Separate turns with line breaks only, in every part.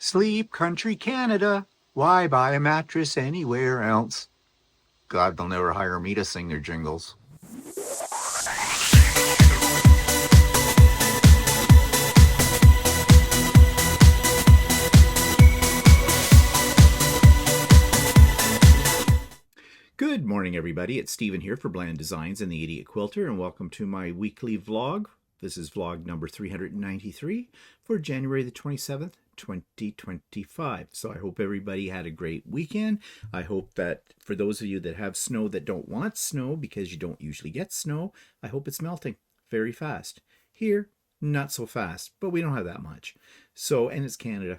Sleep Country Canada. Why buy a mattress anywhere else? God, they'll never hire me to sing their jingles. Good morning, everybody. It's Stephen here for Bland Designs and the Idiot Quilter, and welcome to my weekly vlog. This is vlog number 393 for January the 27th, 2025. So I hope everybody had a great weekend. I hope that for those of you that have snow that don't want snow because you don't usually get snow, I hope it's melting very fast. Here, not so fast, but we don't have that much. So, and it's Canada.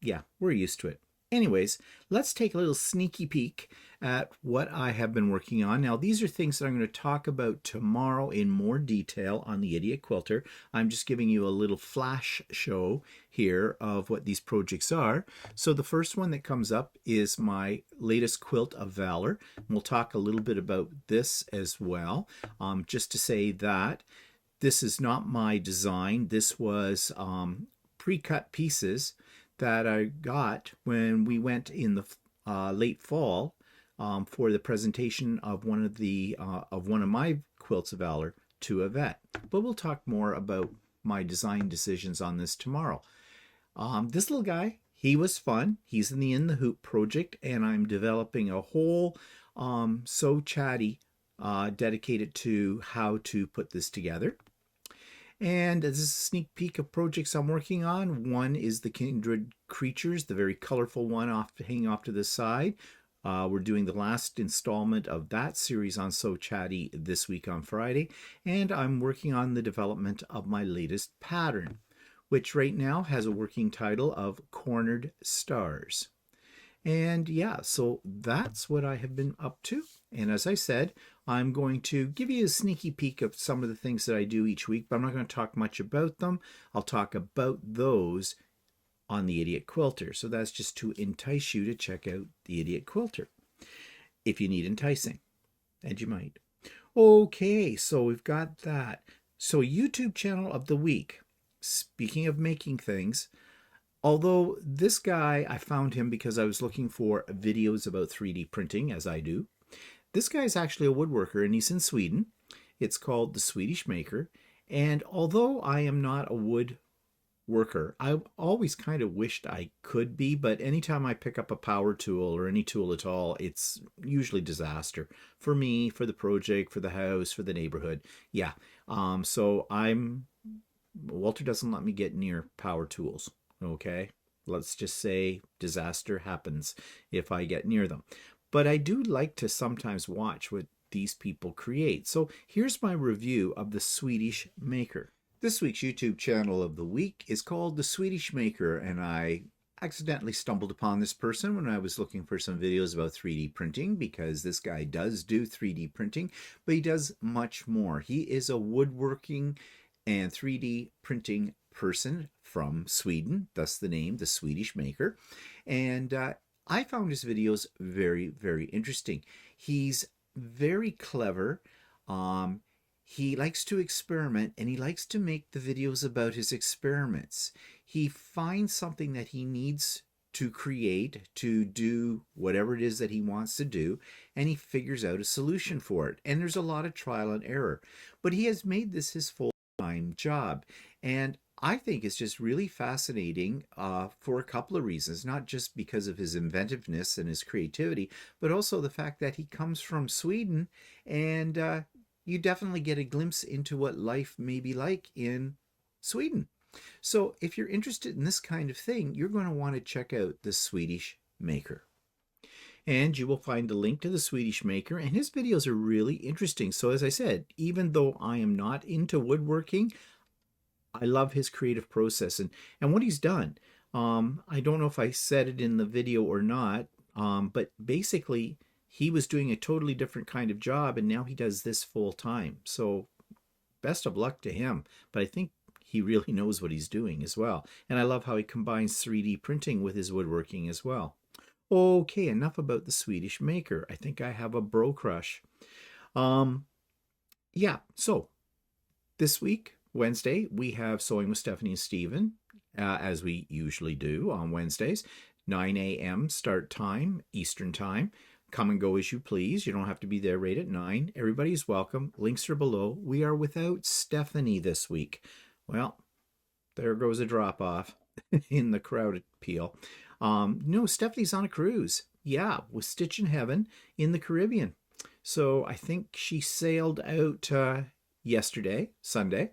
Yeah, we're used to it. Anyways, let's take a little sneaky peek at what I have been working on. Now, these are things that I'm going to talk about tomorrow in more detail on the Idiot Quilter. I'm just giving you a little flash show here of what these projects are. So the first one that comes up is my latest quilt of valor. We'll talk a little bit about this as well. Just to say that this is not my design. This was pre-cut pieces that I got when we went in the late fall for the presentation of one of my quilts of valor to a vet. But we'll talk more about my design decisions on this tomorrow. This little guy, he was fun. He's in the Hoop project, and I'm developing a whole So Chatty dedicated to how to put this together. And this is a sneak peek of projects I'm working on. One is the Kindred creatures, the very colorful one hanging off to the side. We're doing the last installment of that series on So Chatty this week on Friday. And I'm working on the development of my latest pattern, which right now has a working title of Cornered Stars. And yeah, so that's what I have been up to. And as I said, I'm going to give you a sneaky peek of some of the things that I do each week, but I'm not going to talk much about them. I'll talk about those on the Idiot Quilter. So that's just to entice you to check out the Idiot Quilter, if you need enticing, and you might. Okay, so we've got that. So YouTube channel of the week. Speaking of making things, although this guy, I found him because I was looking for videos about 3D printing, as I do. This guy is actually a woodworker, and he's in Sweden. It's called the Swedish Maker. And although I am not a woodworker, I've always kind of wished I could be, but anytime I pick up a power tool or any tool at all, it's usually disaster. For me, for the project, for the house, for the neighborhood. Yeah. So Walter doesn't let me get near power tools. Okay, let's just say disaster happens if I get near them. But I do like to sometimes watch what these people create. So here's my review of the Swedish Maker. This week's YouTube channel of the week is called the Swedish Maker, and I accidentally stumbled upon this person when I was looking for some videos about 3D printing, because this guy does do 3D printing, but he does much more. He is a woodworking and 3D printing person from Sweden, thus the name, the Swedish Maker. And I found his videos very, very interesting. He's very clever. He likes to experiment, and he likes to make the videos about his experiments. He finds something that he needs to create, to do whatever it is that he wants to do, and he figures out a solution for it. And there's a lot of trial and error. But he has made this his full-time job. And I think it's just really fascinating for a couple of reasons, not just because of his inventiveness and his creativity, but also the fact that he comes from Sweden, and you definitely get a glimpse into what life may be like in Sweden. So if you're interested in this kind of thing, you're going to want to check out the Swedish Maker. And you will find a link to the Swedish Maker, and his videos are really interesting. So as I said, even though I am not into woodworking, I love his creative process and what he's done. I don't know if I said it in the video or not, but basically he was doing a totally different kind of job, and now he does this full time. So best of luck to him. But I think he really knows what he's doing as well. And I love how he combines 3D printing with his woodworking as well. Okay, enough about the Swedish Maker. I think I have a bro crush. Yeah, so this week, Wednesday, we have Sewing with Stephanie and Steven. as we usually do on Wednesdays. 9 a.m. start time, Eastern time. Come and go as you please. You don't have to be there right at 9. Everybody's welcome. Links are below. We are without Stephanie this week. Well, there goes a drop off in the crowd appeal. No, Stephanie's on a cruise. Yeah, with Stitch in Heaven in the Caribbean. So I think she sailed out yesterday, Sunday.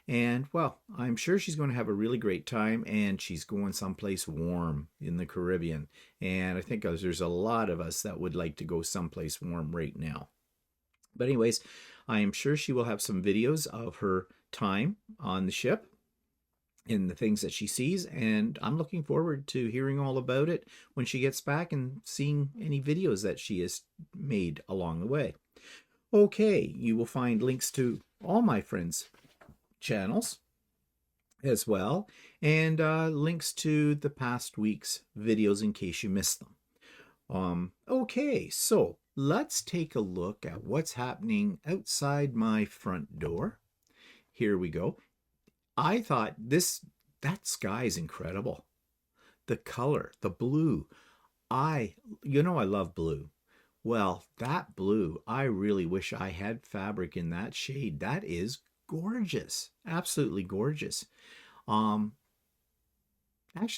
And well, I'm sure she's going to have a really great time, and she's going someplace warm in the Caribbean. And I think there's a lot of us that would like to go someplace warm right now. But anyways, I am sure she will have some videos of her time on the ship and the things that she sees, and I'm looking forward to hearing all about it when she gets back and seeing any videos that she has made along the way. Okay, you will find links to all my friends' channels as well, and links to the past week's videos in case you missed them. Okay, so let's take a look at what's happening outside my front door. Here we go. I thought that sky is incredible. The color, the blue. I love blue. Well, that blue, I really wish I had fabric in that shade. That is gorgeous. Absolutely gorgeous. Actually,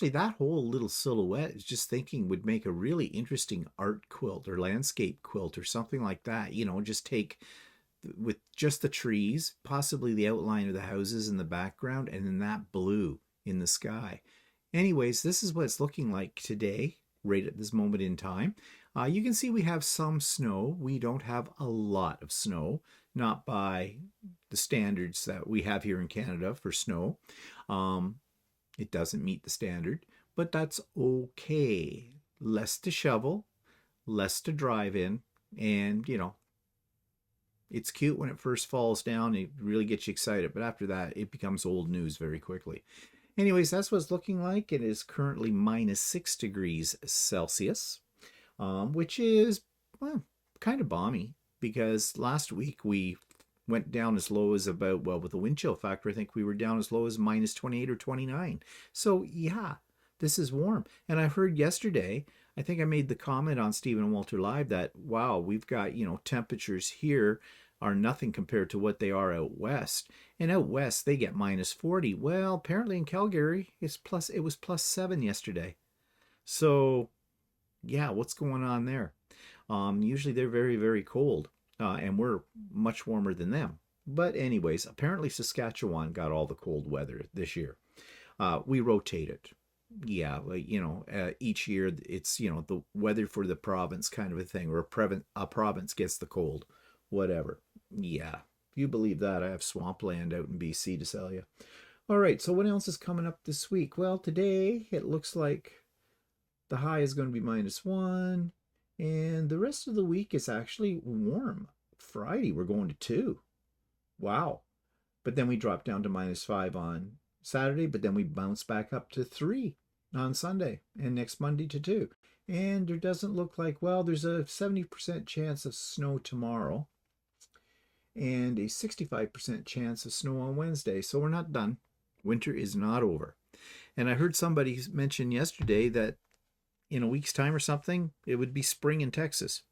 that whole little silhouette is just thinking would make a really interesting art quilt or landscape quilt or something like that. Just take with just the trees, possibly the outline of the houses in the background, and then that blue in the sky. Anyways, this is what it's looking like today, right at this moment in time. You can see we have some snow. We don't have a lot of snow, not by the standards that we have here in Canada for snow. It doesn't meet the standard, but that's okay. Less to shovel, less to drive in, and it's cute when it first falls down. It really gets you excited, but after that, it becomes old news very quickly. Anyways, that's what it's looking like. It is currently -6 degrees Celsius, which is, well, kind of balmy, because last week we went down as low as about, well, with the wind chill factor, I think we were down as low as -28 or 29. So yeah, this is warm. And I heard yesterday, I think I made the comment on Stephen and Walter Live that, wow, we've got, temperatures here are nothing compared to what they are out west. And out west, they get -40. Well, apparently in Calgary, it was +7 yesterday. So yeah, what's going on there? Usually they're very, very cold, and we're much warmer than them. But anyways, apparently Saskatchewan got all the cold weather this year. We rotate it. Yeah, each year it's, the weather for the province kind of a thing, or a province gets the cold, whatever. Yeah, if you believe that, I have swampland out in BC to sell you. All right, so what else is coming up this week? Well, today it looks like the high is going to be -1, and the rest of the week is actually warm. Friday, we're going to 2. Wow. But then we drop down to -5 on Saturday, but then we bounce back up to 3 on Sunday, and next Monday to 2. And there doesn't look like, well, there's a 70% chance of snow tomorrow and a 65% chance of snow on Wednesday. So we're not done. Winter is not over. And I heard somebody mention yesterday that in a week's time or something, it would be spring in Texas.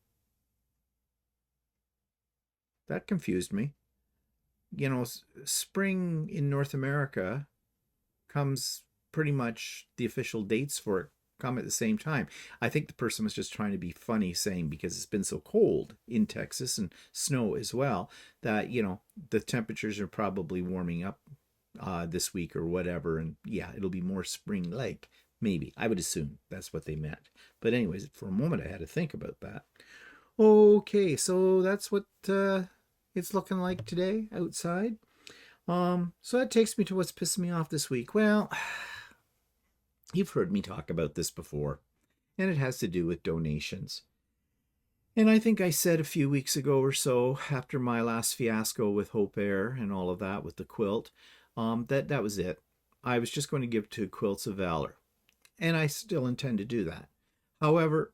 That confused me. Spring in North America comes pretty much, the official dates for it come at the same time. I think the person was just trying to be funny, saying because it's been so cold in Texas and snow as well, that, the temperatures are probably warming up this week or whatever. And yeah, it'll be more spring-like. Maybe. I would assume that's what they meant. But anyways, for a moment I had to think about that. Okay, so that's what it's looking like today outside. So that takes me to what's pissing me off this week. Well, you've heard me talk about this before, and it has to do with donations. And I think I said a few weeks ago or so, after my last fiasco with Hope Air and all of that with the quilt, that was it. I was just going to give to Quilts of Valor. And I still intend to do that. However,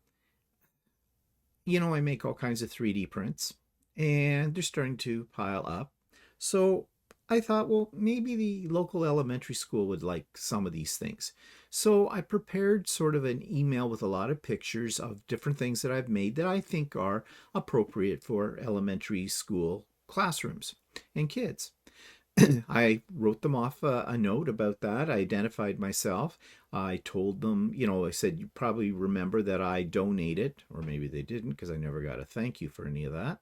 I make all kinds of 3D prints, and they're starting to pile up. So I thought, well, maybe the local elementary school would like some of these things. So I prepared sort of an email with a lot of pictures of different things that I've made that I think are appropriate for elementary school classrooms and kids. I wrote them off a note about that. I identified myself. I told them, I said, you probably remember that I donated, or maybe they didn't because I never got a thank you for any of that.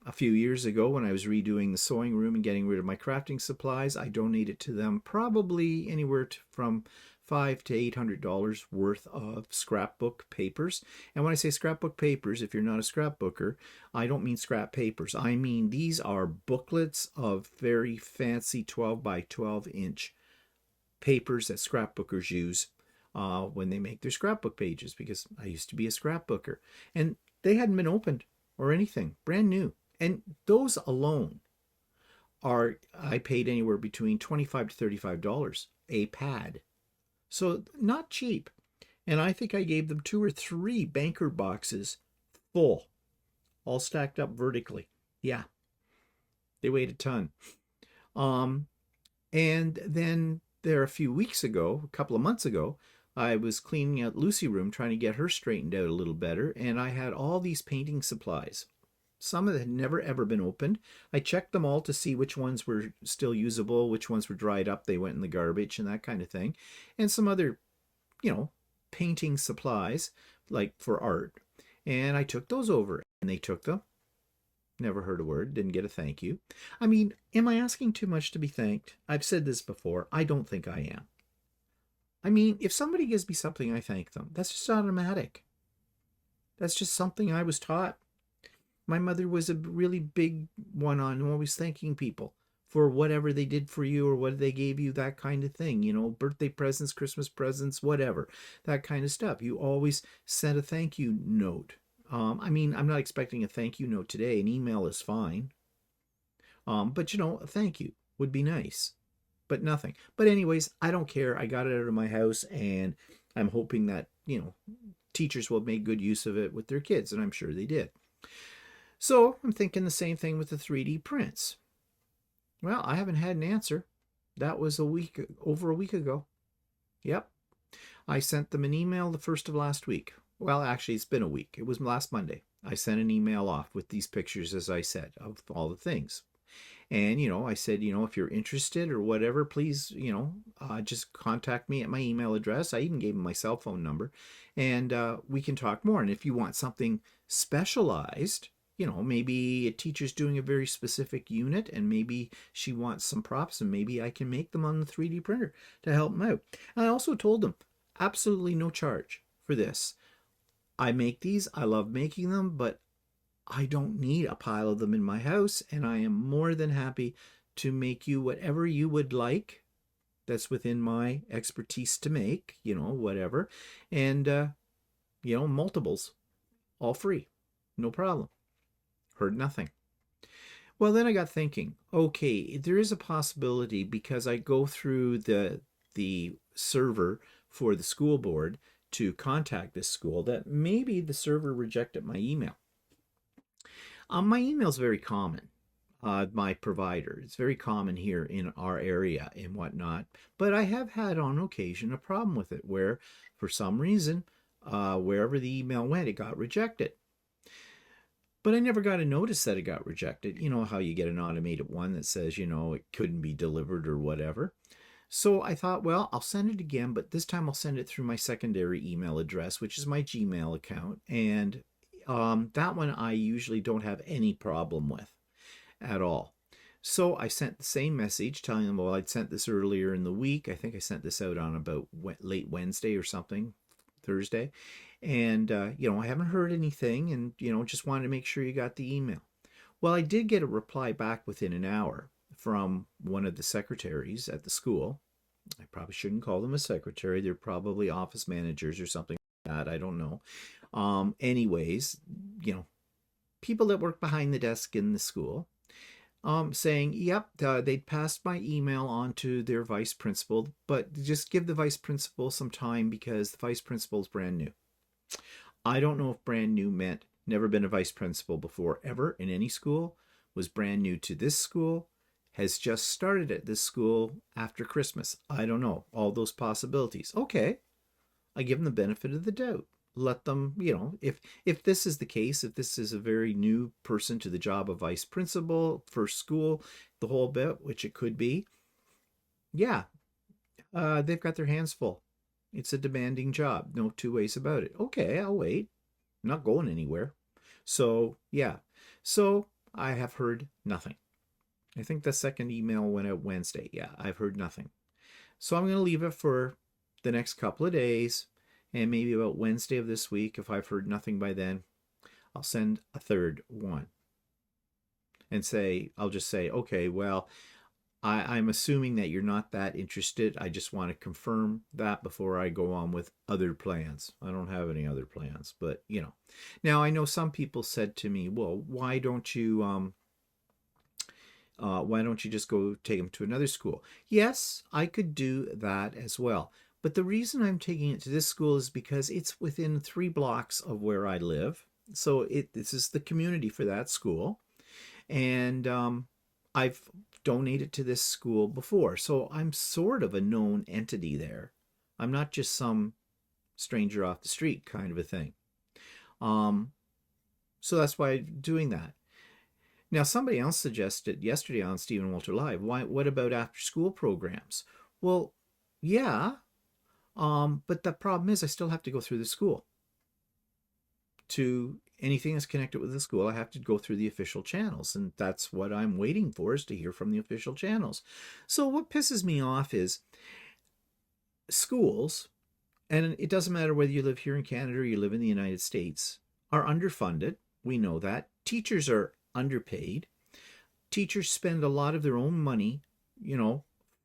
A few years ago, when I was redoing the sewing room and getting rid of my crafting supplies, I donated to them probably anywhere from $500 to $800 worth of scrapbook papers. And when I say scrapbook papers, if you're not a scrapbooker, I don't mean scrap papers. I mean these are booklets of very fancy 12 by 12 inch papers that scrapbookers use when they make their scrapbook pages, because I used to be a scrapbooker. And they hadn't been opened or anything, brand new. And those alone I paid anywhere between $25 to $35 a pad. So not cheap. And I think I gave them 2 or 3 banker boxes full, all stacked up vertically. Yeah, they weighed a ton. Um, and then there a few weeks ago, a couple of months ago, I was cleaning out Lucy's room, trying to get her straightened out a little better, and I had all these painting supplies. Some of them had never ever been opened. I checked them all to see which ones were still usable, which ones were dried up, they went in the garbage and that kind of thing. And some other, you know, painting supplies like for art. And I took those over and they took them. Never heard a word, didn't get a thank you. I mean, am I asking too much to be thanked? I've said this before. I don't think I am. I mean, if somebody gives me something, I thank them. That's just automatic. That's just something I was taught. My mother was a really big one on always thanking people for whatever they did for you or what they gave you, that kind of thing. You know, birthday presents, Christmas presents, whatever, that kind of stuff. You always sent a thank you note. I mean, I'm not expecting a thank you note today. An email is fine. But you know, a thank you would be nice. But nothing. But anyways, I don't care. I got it out of my house, and I'm hoping that, you know, teachers will make good use of it with their kids, and I'm sure they did. So I'm thinking the same thing with the 3D prints. Well, I haven't had an answer. That was over a week ago. Yep. I sent them an email the first of last week. Well, actually, it's been a week. It was last Monday. I sent an email off with these pictures, as I said, of all the things. And, you know, I said, you know, if you're interested or whatever, please, you know, just contact me at my email address. I even gave them my cell phone number, and we can talk more. And if you want something specialized, you know, maybe a teacher's doing a very specific unit and maybe she wants some props, and maybe I can make them on the 3D printer to help them out. And I also told them absolutely no charge for this. I make these, I love making them, but I don't need a pile of them in my house, and I am more than happy to make you whatever you would like that's within my expertise to make, you know, whatever. And, you know, multiples, all free, no problem. Heard nothing. Well, then I got thinking, okay, there is a possibility, because I go through the server for the school board to contact this school, that maybe the server rejected my email. My email is very common. My provider, it's very common here in our area and whatnot. But I have had on occasion a problem with it where, for some reason, wherever the email went, it got rejected. But I never got a notice that it got rejected. You know how you get an automated one that says, you know, it couldn't be delivered or whatever. So I thought, well, I'll send it again, but this time I'll send it through my secondary email address, which is my Gmail account. And that one I usually don't have any problem with at all. So I sent the same message telling them, well, I'd sent this earlier in the week. I think I sent this out on about late Wednesday or something, Thursday. And, you know, I haven't heard anything, and, you know, just wanted to make sure you got the email. Well, I did get a reply back within an hour from one of the secretaries at the school. I probably shouldn't call them a secretary. They're probably office managers or something like that. I don't know. Anyways, you know, people that work behind the desk in the school, saying, yep, they'd passed my email on to their vice principal, but just give the vice principal some time because the vice principal is brand new. I don't know if brand new meant never been a vice principal before ever in any school, was brand new to this school, has just started at this school after Christmas. I don't know. All those possibilities. Okay. I give them the benefit of the doubt. Let them, if this is the case, if this is a very new person to the job of vice principal, first school, the whole bit, which it could be, yeah, they've got their hands full. It's a demanding job. No two ways about it. Okay, I'll wait. I'm not going anywhere. So, yeah. So I have heard nothing. I think the second email went out Wednesday. Yeah, I've heard nothing. So I'm going to leave it for the next couple of days, and maybe about Wednesday of this week, if I've heard nothing by then, I'll send a third one and I'll just say, okay, well, I'm assuming that you're not that interested. I just want to confirm that before I go on with other plans. I don't have any other plans, but Now I know some people said to me, well, why don't you just go take them to another school? Yes, I could do that as well. But the reason I'm taking it to this school is because it's within 3 blocks of where I live. So this is the community for that school. And I've donated to this school before. So I'm sort of a known entity there. I'm not just some stranger off the street kind of a thing. So that's why I'm doing that. Now, somebody else suggested yesterday on Stephen Walter Live, what about after school programs? Well, yeah, but the problem is I still have to go through the school. To anything that's connected with the school, I have to go through the official channels, and that's what I'm waiting for, is to hear from the official channels. So what pisses me off is schools, and it doesn't matter whether you live here in Canada or you live in the United States, are underfunded. We know that. Teachers are underpaid. Teachers spend a lot of their own money,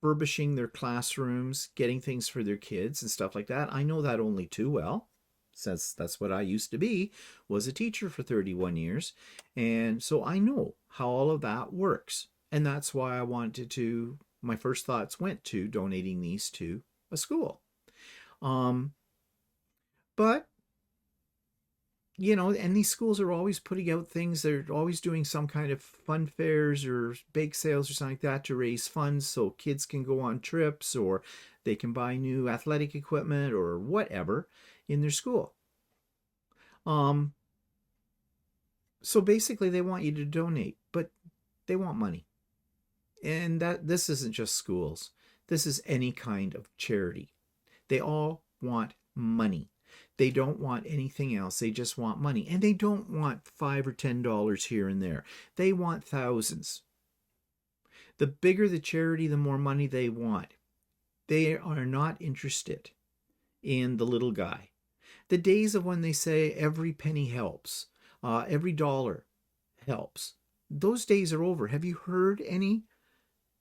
furbishing their classrooms, getting things for their kids and stuff like that. I know that only too well, since that's what I used to be, was a teacher for 31 years. And so I know how all of that works. And that's why my first thoughts went to donating these to a school. But and these schools are always putting out things. They're always doing some kind of fun fairs or bake sales or something like that to raise funds so kids can go on trips, or they can buy new athletic equipment or whatever in their school. So basically they want you to donate, but they want money. And this isn't just schools. This is any kind of charity. They all want money. They don't want anything else. They just want money. And they don't want $5 or $10 here and there. They want thousands. The bigger the charity, the more money they want. They are not interested in the little guy. The days of when they say every penny helps, every dollar helps, those days are over. Have you heard any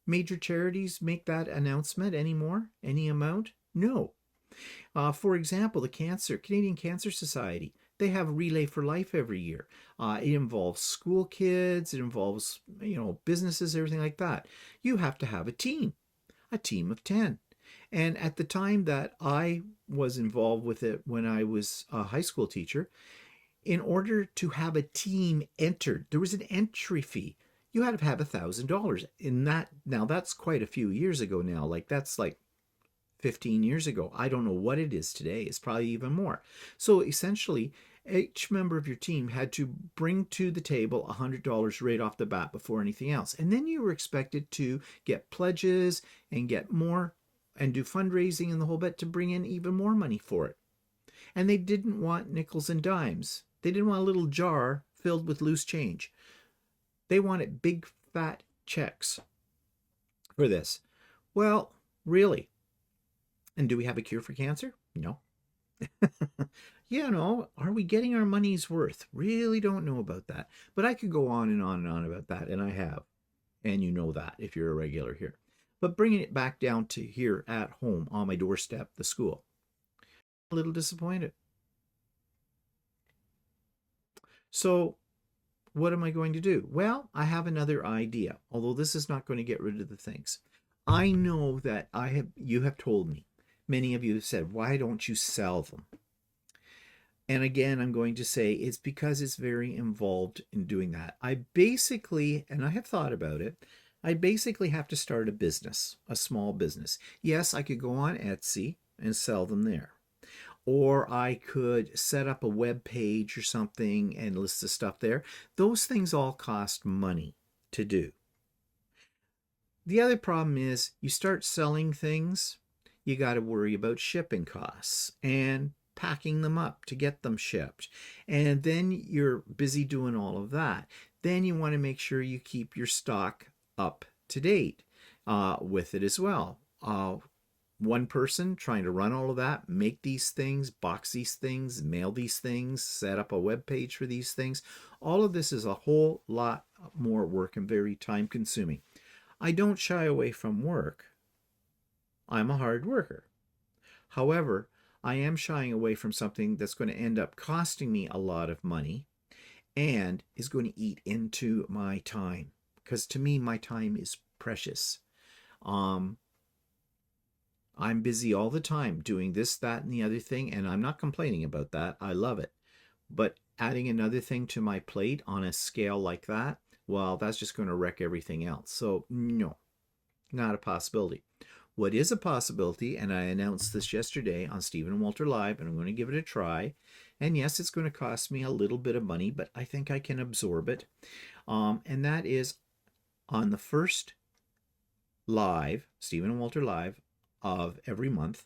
major charities make that announcement anymore? Any amount? No. For example, the Canadian Cancer Society, they have Relay for Life every year. It involves school kids, it involves, businesses, everything like that. You have to have a team of 10. And at the time that I was involved with it, when I was a high school teacher, in order to have a team entered, there was an entry fee. You had to have $1,000. Now that's quite a few years ago now. That's like 15 years ago. I don't know what it is today. It's probably even more. So essentially, each member of your team had to bring to the table $100 right off the bat before anything else. And then you were expected to get pledges and get more and do fundraising and the whole bit to bring in even more money for it. And they didn't want nickels and dimes. They didn't want a little jar filled with loose change. They wanted big fat checks for this. Well, really? And do we have a cure for cancer? No. Are we getting our money's worth? Really don't know about that. But I could go on and on and on about that, and I have. And you know that if you're a regular here. But bringing it back down to here at home on my doorstep, the school. A little disappointed. So what am I going to do? Well, I have another idea, although this is not going to get rid of the things. I know that you have told me, many of you have said, why don't you sell them? And again, I'm going to say it's because it's very involved in doing that. I basically, and I have thought about it, I basically have to start a business, a small business. Yes, I could go on Etsy and sell them there. Or I could set up a web page or something and list the stuff there. Those things all cost money to do. The other problem is you start selling things, you got to worry about shipping costs and packing them up to get them shipped. And then you're busy doing all of that. Then you want to make sure you keep your stock up to date with it as well. One person trying to run all of that, make these things, box these things, mail these things, set up a web page for these things. All of this is a whole lot more work and very time consuming. I don't shy away from work. I'm a hard worker. However, I am shying away from something that's going to end up costing me a lot of money and is going to eat into my time. Because to me, my time is precious. I'm busy all the time doing this, that, and the other thing, and I'm not complaining about that. I love it. But adding another thing to my plate on a scale like that, well, that's just going to wreck everything else. So, no, not a possibility. What is a possibility, and I announced this yesterday on Stephen and Walter Live, and I'm going to give it a try. And yes, it's going to cost me a little bit of money, but I think I can absorb it. And that is on the first live, Stephen and Walter Live, of every month,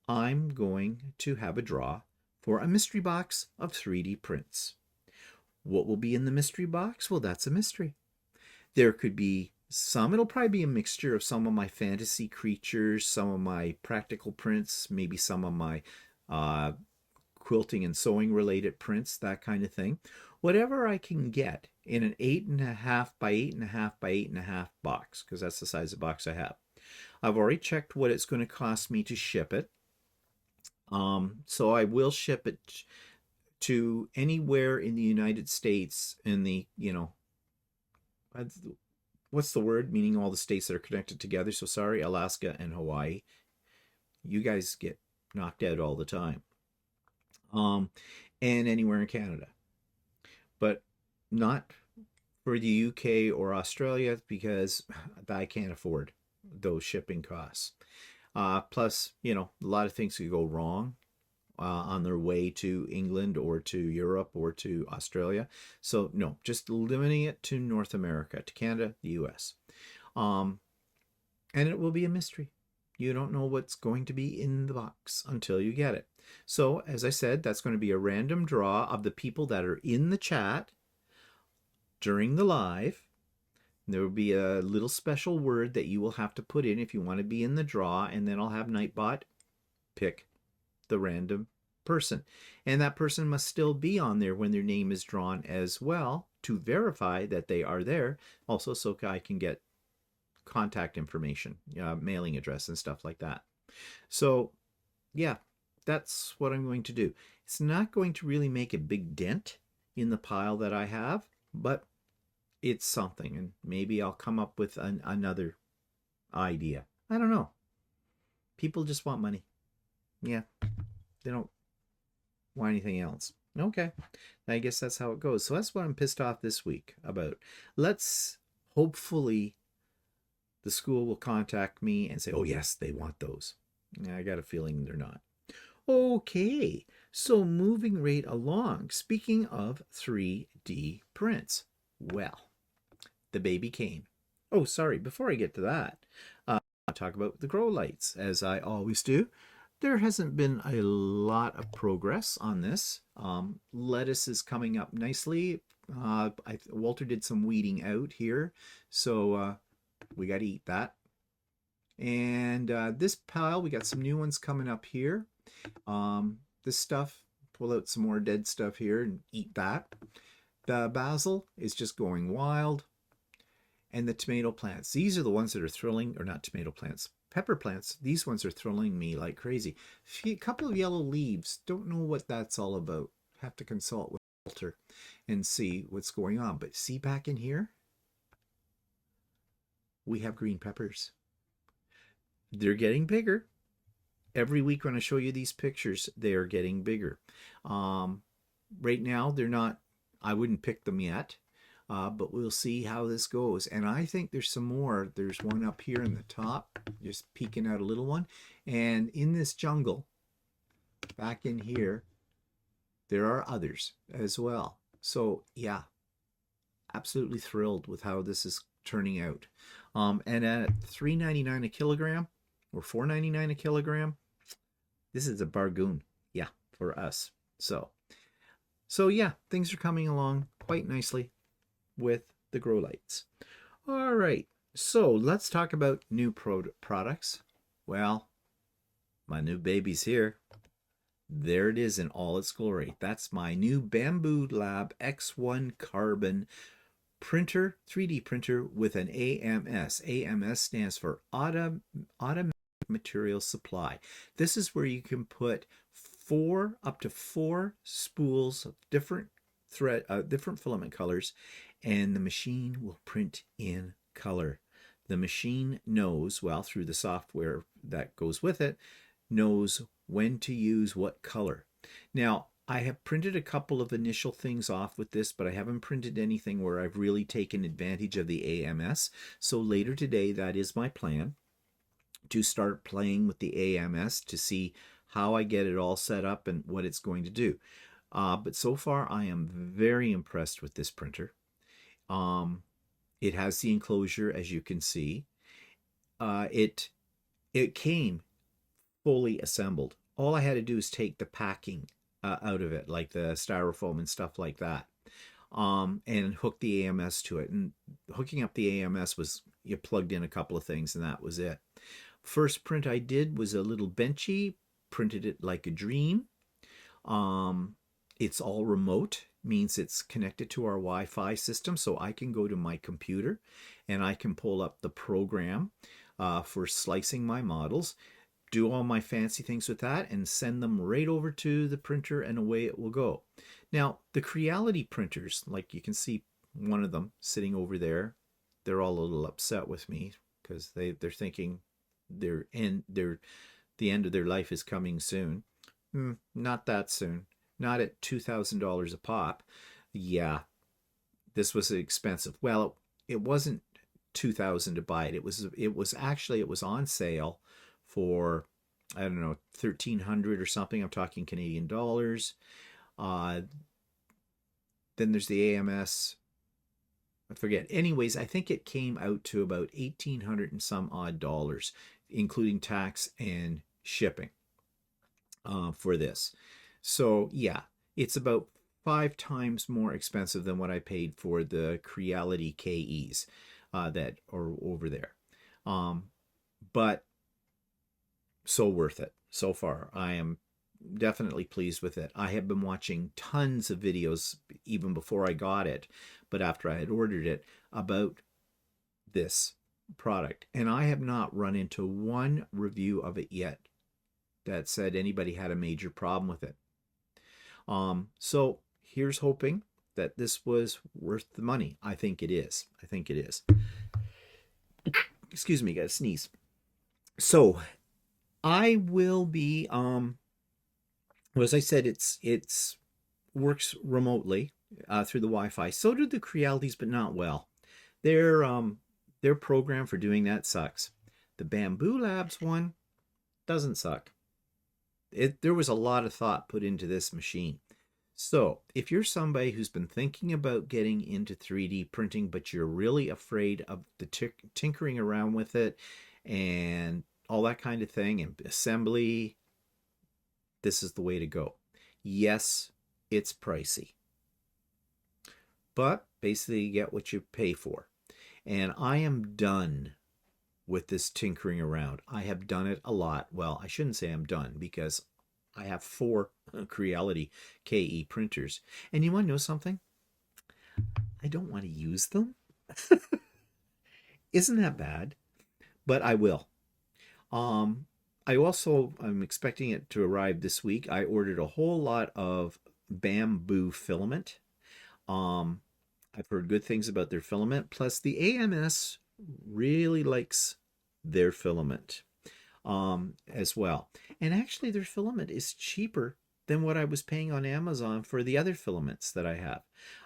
I'm going to have a draw for a mystery box of 3D prints. What will be in the mystery box? Well, that's a mystery. There could be some, it'll probably be a mixture of some of my fantasy creatures, some of my practical prints, maybe some of my quilting and sewing related prints, that kind of thing. Whatever I can get in an 8.5 by 8.5 by 8.5 box, because that's the size of the box I have. I've already checked what it's going to cost me to ship it. So I will ship it to anywhere in the United States in the, what's the word? Meaning all the states that are connected together. So sorry, Alaska and Hawaii. You guys get knocked out all the time. And anywhere in Canada. But not for the UK or Australia because I can't afford those shipping costs. Plus, a lot of things could go wrong on their way to England or to Europe or to Australia. So no, just limiting it to North America, to Canada, the US. And it will be a mystery. You don't know what's going to be in the box until you get it. So as I said, that's going to be a random draw of the people that are in the chat during the live. There will be a little special word that you will have to put in if you want to be in the draw, and then I'll have Nightbot pick the random person. And that person must still be on there when their name is drawn as well to verify that they are there. Also, so I can get contact information, mailing address and stuff like that. So, yeah, that's what I'm going to do. It's not going to really make a big dent in the pile that I have, but it's something, and maybe I'll come up with another idea. I don't know. People just want money. Yeah, they don't want anything else. Okay, I guess that's how it goes. So that's what I'm pissed off this week about. Let's hopefully the school will contact me and say, oh yes, they want those. I got a feeling they're not. Okay, so moving right along. Speaking of 3D prints, well, the baby came. Oh, sorry, before I get to that, I'll talk about the grow lights, as I always do. There hasn't been a lot of progress on this. Lettuce is coming up nicely. Walter did some weeding out here, so we got to eat that. And this pile, we got some new ones coming up here. This stuff, pull out some more dead stuff here and eat that. The basil is just going wild. And the tomato plants, these are the ones that are thrilling, or not tomato plants, pepper plants. These ones are thrilling me like crazy. A couple of yellow leaves, don't know what that's all about. Have to consult with Quilter and see what's going on. But see back in here, we have green peppers. They're getting bigger. Every week when I show you these pictures, they are getting bigger. Right now, they're not, I wouldn't pick them yet. but we'll see how this goes. And I think there's some more. There's one up here in the top, just peeking out a little one. And in this jungle, back in here, there are others as well. So yeah, absolutely thrilled with how this is turning out. And at $3.99 a kilogram or $4.99 a kilogram, this is a bargain, yeah, for us. So yeah, things are coming along quite nicely with the grow lights. All right, so let's talk about new products. Well, my new baby's here. There it is in all its glory. That's my new Bamboo Lab X1 Carbon printer, 3D printer with an AMS. AMS stands for Automatic Material Supply. This is where you can put up to four spools of different filament colors, and the machine will print in color. The machine knows, well, through the software that goes with it, knows when to use what color. Now, I have printed a couple of initial things off with this, but I haven't printed anything where I've really taken advantage of the AMS. So later today, that is my plan, to start playing with the AMS to see how I get it all set up and what it's going to do. But so far, I am very impressed with this printer. It has the enclosure, as you can see. It came fully assembled. All I had to do is take the packing out of it, like the styrofoam and stuff like that, and hook the AMS to it. And hooking up the AMS was, you plugged in a couple of things and that was it. First print I did was a little benchy, printed it like a dream. It's all remote, means it's connected to our Wi-Fi system, so I can go to my computer and I can pull up the program for slicing my models, do all my fancy things with that, and send them right over to the printer, and away it will go. Now, the Creality printers, like you can see one of them sitting over there, they're all a little upset with me because they're thinking the end of their life is coming soon. Not that soon. Not at $2,000 a pop. Yeah, this was expensive. Well, it wasn't $2,000 to buy it. It was on sale for, I don't know, $1,300 or something. I'm talking Canadian dollars. Then there's the AMS. I forget. Anyways, I think it came out to about $1,800 and some odd dollars, including tax and shipping for this. So yeah, it's about 5 times more expensive than what I paid for the Creality KEs that are over there. But so worth it so far. I am definitely pleased with it. I have been watching tons of videos even before I got it, but after I had ordered it, about this product. And I have not run into one review of it yet that said anybody had a major problem with it. So here's hoping that this was worth the money. I think it is. I think it is. Excuse me, got to sneeze. So I will be, well, as I said, it's works remotely through the Wi-Fi. So do the Crealities, but not well. Their program for doing that sucks. The Bamboo Labs one doesn't suck. There was a lot of thought put into this machine. So if you're somebody who's been thinking about getting into 3D printing, but you're really afraid of the tinkering around with it and all that kind of thing, and assembly, this is the way to go. Yes, it's pricey, but basically you get what you pay for. And I am done with this tinkering around. I have done it a lot. Well, I shouldn't say I'm done, because I have 4 Creality KE printers. And you want to know something? I don't want to use them. Isn't that bad? But I will. I'm expecting it to arrive this week. I ordered a whole lot of bamboo filament. I've heard good things about their filament. Plus, the AMS really likes their filament as well. And actually, their filament is cheaper than what I was paying on Amazon for the other filaments that I have.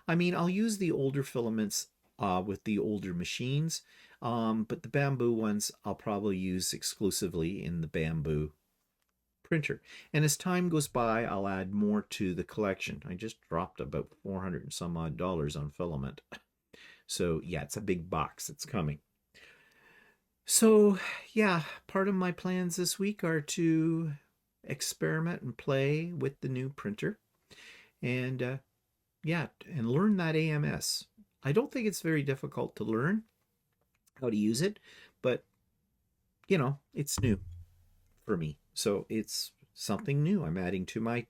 I mean, I'll use the older filaments with the older machines, but the bamboo ones I'll probably use exclusively in the bamboo printer. And as time goes by, I'll add more to the collection. I just dropped about 400 and some odd dollars on filament. So yeah, it's a big box that's coming. So yeah, part of my plans this week are to experiment and play with the new printer and yeah, and learn that AMS. I don't think it's very difficult to learn how to use it, but you know, it's new for me. So it's something new I'm adding to my,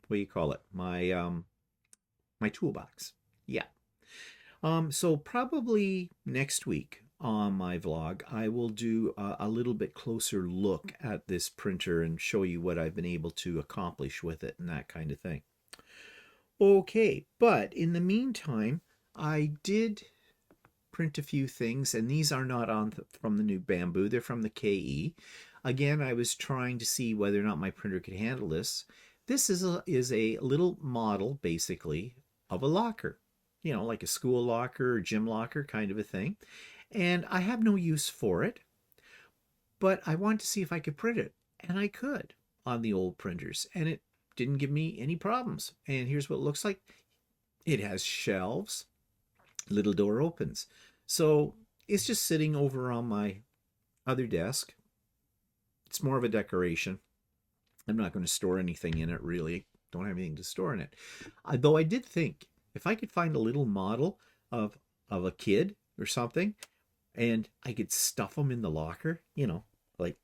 what do you call it? My toolbox. Yeah. So probably next week on my vlog, I will do a little bit closer look at this printer and show you what I've been able to accomplish with it and that kind of thing. Okay, but in the meantime, I did print a few things, and these are not from the new bamboo. They're from the KE. Again, I was trying to see whether or not my printer could handle this. This is a little model, basically, of a locker. You know, like a school locker or gym locker kind of a thing. And I have no use for it, but I wanted to see if I could print it. And I could on the old printers, and it didn't give me any problems. And here's what it looks like. It has shelves, little door opens. So it's just sitting over on my other desk. It's more of a decoration. I'm not going to store anything in it, really. Don't have anything to store in it. Though I did think if I could find a little model of a kid or something, and I could stuff them in the locker, you know, like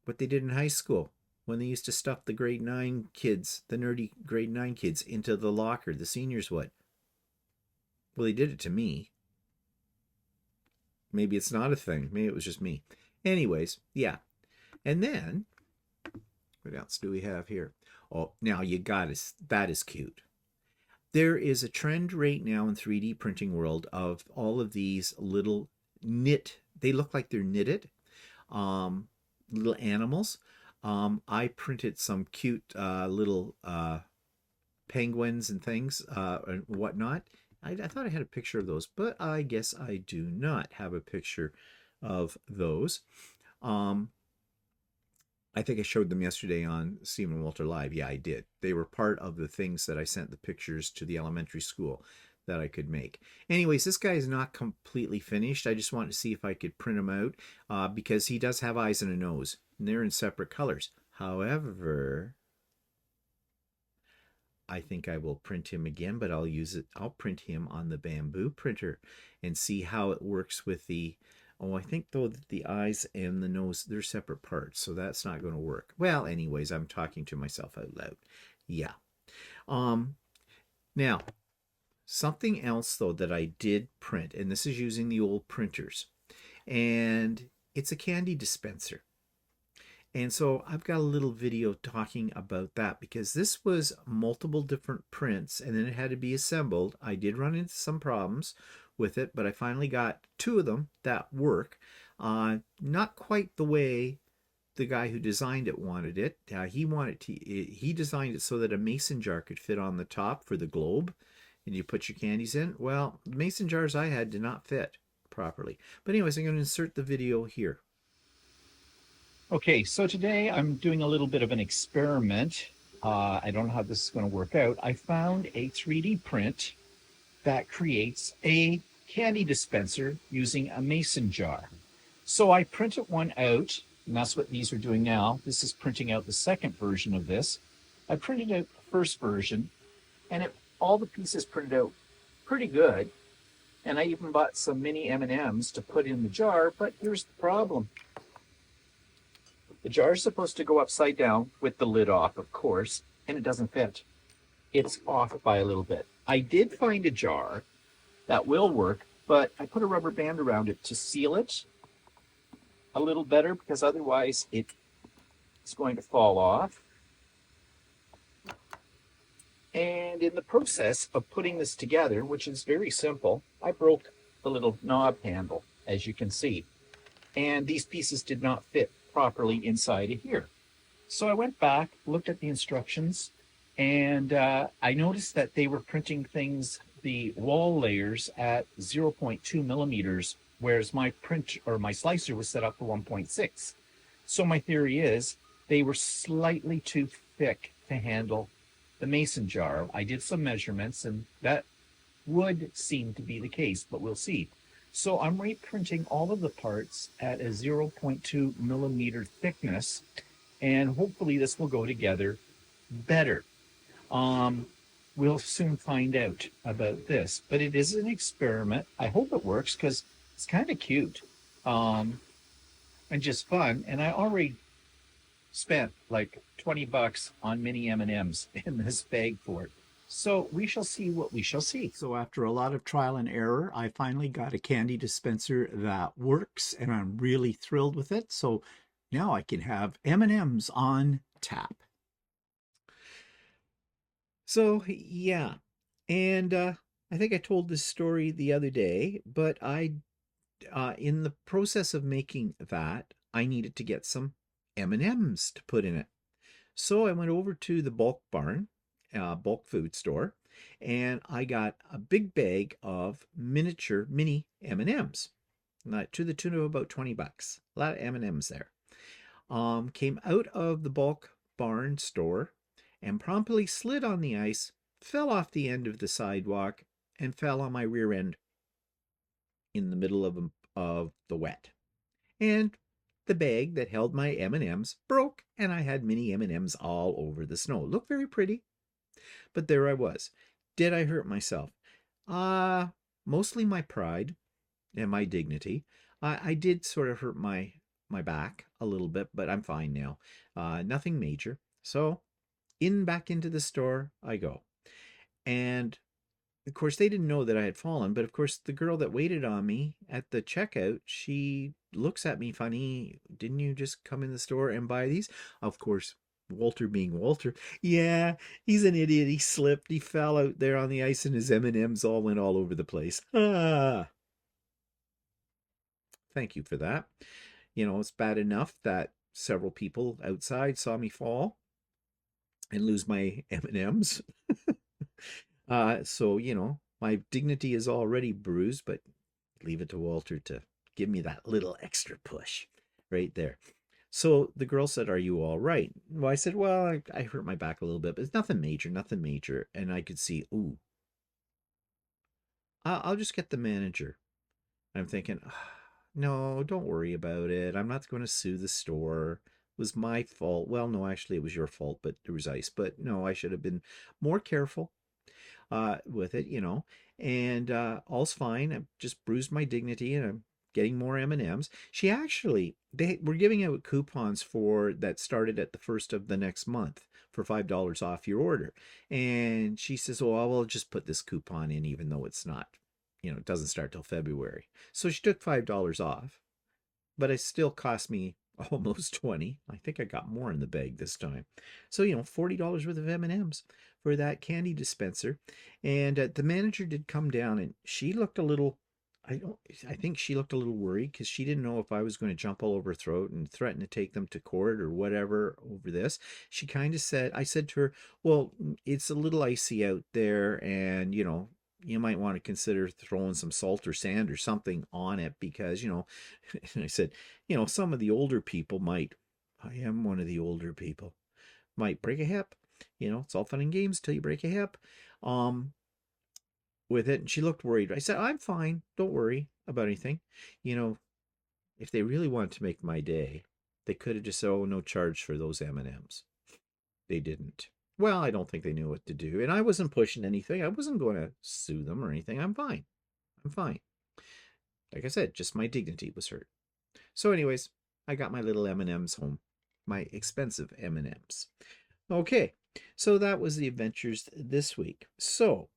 what they did in high school when they used to stuff the grade 9 kids, the nerdy grade 9 kids, into the locker. The seniors would. Well, they did it to me. Maybe it's not a thing. Maybe it was just me. Anyways, yeah. And then, what else do we have here? Oh, now you got it. That is cute. There is a trend right now in 3D printing world of all of these little knit. They look like they're knitted little animals. I printed some cute little penguins and things and whatnot. I thought I had a picture of those, but I guess I do not have a picture of those. I think I showed them yesterday on Stephen Walter Live. Yeah, I did. They were part of the things that I sent the pictures to the elementary school that I could make. Anyways, this guy is not completely finished. I just wanted to see if I could print him out because he does have eyes and a nose, and they're in separate colors. However, I think I will print him again, but I'll print him on the bamboo printer and see how it works with the, oh, I think though that the eyes and the nose, they're separate parts, so that's not going to work. Well, anyways, I'm talking to myself out loud. Yeah. Now, something else though that I did print, and this is using the old printers, and it's a candy dispenser. And so I've got a little video talking about that because this was multiple different prints and then it had to be assembled. I did run into some problems with it, but I finally got 2 of them that work. Not quite the way the guy who designed it wanted it. He designed it so that a mason jar could fit on the top for the globe and you put your candies in. Well, the mason jars I had did not fit properly. But anyways, I'm going to insert the video here.
Okay, so today I'm doing a little bit of an experiment. I don't know how this is going to work out. I found a 3D print that creates a candy dispenser using a mason jar. So I printed one out, and that's what these are doing now. This is printing out the second version of this. I printed out the first version, and all the pieces printed out pretty good. And I even bought some mini M&Ms to put in the jar, but here's the problem. The jar is supposed to go upside down with the lid off, of course, and it doesn't fit. It's off by a little bit. I did find a jar that will work, but I put a rubber band around it to seal it a little better because otherwise it's going to fall off. And in the process of putting this together, which is very simple, I broke the little knob handle, as you can see. And these pieces did not fit properly inside of here. So I went back, looked at the instructions, and I noticed that they were printing things, the wall layers at zero point 0.2 millimeters, whereas my print or my slicer was set up for 1.6. So my theory is they were slightly too thick to handle the mason jar. I did some measurements, and that would seem to be the case, but we'll see. So I'm reprinting all of the parts at a zero point 0.2 millimeter thickness, and hopefully this will go together better. Um, we'll soon find out about this, but it is an experiment. I hope it works because it's kind of cute, um, and just fun. And I already spent like $20 on mini M&Ms in this bag for it. So we shall see what we shall see.
So after a lot of trial and error, I finally got a candy dispenser that works, and I'm really thrilled with it. So now I can have M&Ms on tap. So yeah, and I think I told this story the other day, but in the process of making that, I needed to get some M&Ms to put in it. So I went over to the bulk barn, bulk food store, and I got a big bag of miniature mini M&Ms, to the tune of about $20. A lot of M&Ms there. Came out of the bulk barn store and promptly slid on the ice, fell off the end of the sidewalk, and fell on my rear end in the middle of the wet. And the bag that held my M&Ms broke, and I had mini M&Ms all over the snow. Looked very pretty, but there I was. Did I hurt myself? Mostly my pride and my dignity. I did sort of hurt my back a little bit, but I'm fine now. Nothing major. So back into the store I go. And of course, they didn't know that I had fallen, but of course, the girl that waited on me at the checkout, she looks at me funny. Didn't you just come in the store and buy these? Of course, Walter being Walter. Yeah, he's an idiot. He slipped. He fell out there on the ice, and his M&Ms all went all over the place. Ah, thank you for that. It's bad enough that several people outside saw me fall and lose my M&Ms. So, my dignity is already bruised, but leave it to Walter to give me that little extra push right there. So the girl said, "Are you all right?" Well, I said, "Well, I hurt my back a little bit, but it's nothing major, nothing major." And I could see, ooh, I'll just get the manager. I'm thinking, no, don't worry about it. I'm not going to sue the store. It was my fault. Well, no, actually, it was your fault, but there was ice. But no, I should have been more careful with it, and all's fine. I just bruised my dignity, and I'm getting more M&Ms. They were giving out coupons for that started at the first of the next month for $5 off your order. And she says, "Oh, I'll just put this coupon in, even though it's not, it doesn't start till February." So she took $5 off, but it still cost me almost 20. I think I got more in the bag this time. So, $40 worth of M&Ms for that candy dispenser. And the manager did come down, and she looked a little, I think she looked a little worried because she didn't know if I was going to jump all over her throat and threaten to take them to court or whatever over this. She kind of said, I said to her, "Well, it's a little icy out there, and you might want to consider throwing some salt or sand or something on it because, and I said, some of the older people I am one of the older people, might break a hip. It's all fun and games till you break a hip with it." And she looked worried. I said, "I'm fine. Don't worry about anything." If they really wanted to make my day, they could have just said, "Oh, no charge for those M&Ms." They didn't. Well, I don't think they knew what to do. And I wasn't pushing anything. I wasn't going to sue them or anything. I'm fine. I'm fine. Like I said, just my dignity was hurt. So anyways, I got my little M&Ms home. My expensive M&Ms. Okay, so that was the adventures this week. So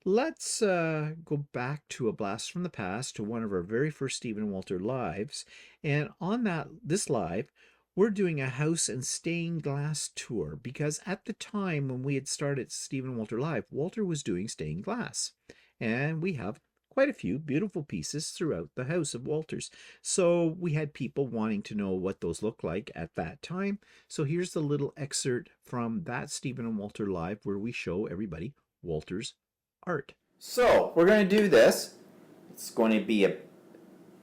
let's go back to a blast from the past to one of our very first Stephen Walter lives. And on this live, we're doing a house and stained glass tour because at the time when we had started Stephen Walter Live, Walter was doing stained glass. And we have quite a few beautiful pieces throughout the house of Walter's. So we had people wanting to know what those look like at that time. So here's the little excerpt from that Stephen and Walter Live where we show everybody Walter's art. So we're going to do this. It's going to be a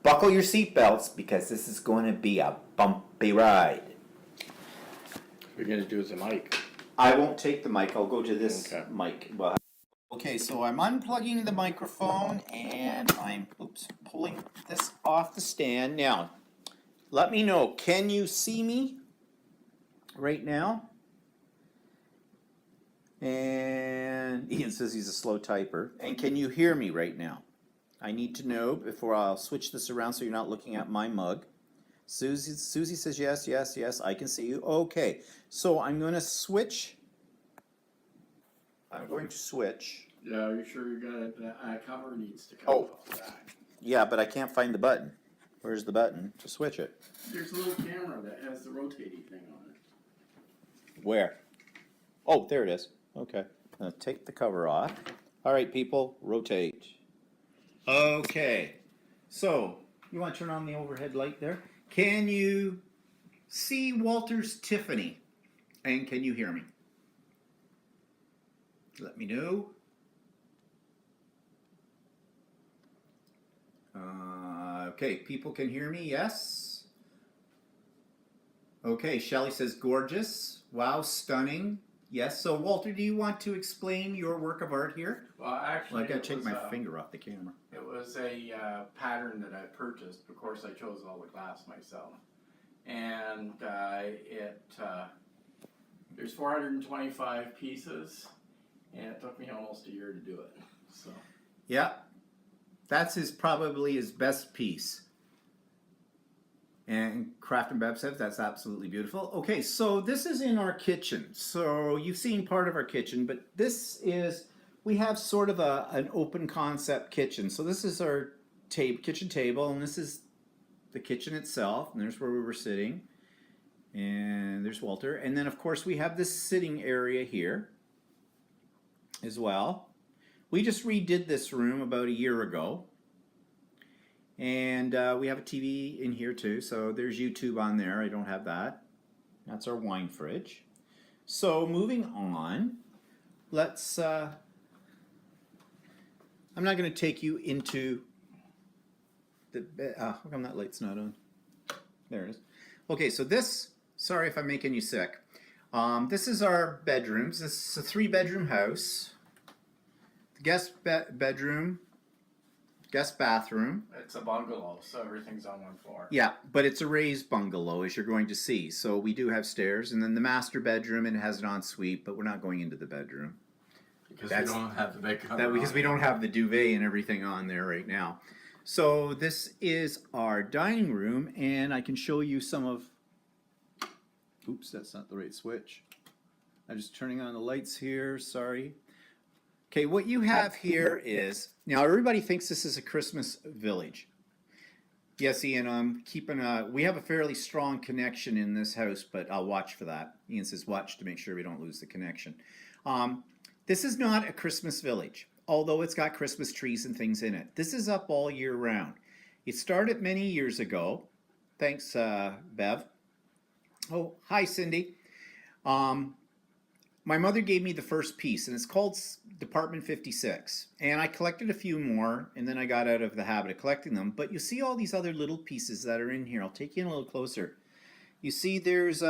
buckle your seatbelts because this is going to be a bumpy ride.
You're going to do the mic.
I won't take the mic. I'll go to this
Okay.
mic. Well, okay, so I'm unplugging the microphone and I'm pulling this off the stand. Now, let me know. Can you see me right now? And Ian says he's a slow typer. And can you hear me right now? I need to know before I'll switch this around so you're not looking at my mug. Susie says yes, yes, yes, I can see you. Okay, so I'm going to switch. I'm going to switch.
Yeah, are you sure you got that cover needs to come
Oh.
off that?
Yeah, but I can't find the button. Where's the button to switch it?
There's a little camera that has the rotating thing on it.
Where? Oh, there it is. Okay. Take the cover off. All right, people, rotate. Okay. So, you want to turn on the overhead light there? Can you see Walter's Tiffany? And can you hear me? Let me know. Okay, people can hear me, yes? Okay, Shelley says gorgeous. Wow, stunning. Yes, so Walter, do you want to explain your work of art here?
Well, actually,
Well, I gotta
it
take
was,
my finger off the camera.
It was a pattern that I purchased. Of course, I chose all the glass myself. And there's 425 pieces, and it took me almost a year to do it. So.
Yeah, that's probably his best piece. And Craft and Bev says that's absolutely beautiful. Okay, so this is in our kitchen. So you've seen part of our kitchen, but this is, we have sort of an open concept kitchen. So this is our kitchen table, and this is the kitchen itself. And there's where we were sitting. And there's Walter. And then, of course, we have this sitting area here as well. We just redid this room about a year ago. And we have a TV in here too, so there's YouTube on there. I don't have that. That's our wine fridge. So moving on, let's. I'm not going to take you into the. How come that light's not on? There it is. Okay, so this. Sorry if I'm making you sick. This is our bedrooms. This is a 3-bedroom house. The guest bedroom. Guest bathroom.
It's a bungalow, so everything's on one floor.
Yeah, but it's a raised bungalow, as you're going to see. So we do have stairs, and then the master bedroom, and it has an ensuite, but we're not going into the bedroom.
Because we don't have the big cover
because we don't have the duvet and everything on there right now. So this is our dining room, and I can show you some of... Oops, that's not the right switch. I'm just turning on the lights here, sorry. Okay, what you have here is, now everybody thinks this is a Christmas village. Yes, Ian, I'm keeping we have a fairly strong connection in this house, but I'll watch for that. Ian says watch to make sure we don't lose the connection. This is not a Christmas village, although it's got Christmas trees and things in it. This is up all year round. It started many years ago. Thanks, Bev. Oh, hi, Cindy. My mother gave me the first piece, and it's called Department 56. And I collected a few more, and then I got out of the habit of collecting them. But you see all these other little pieces that are in here. I'll take you in a little closer. You see there's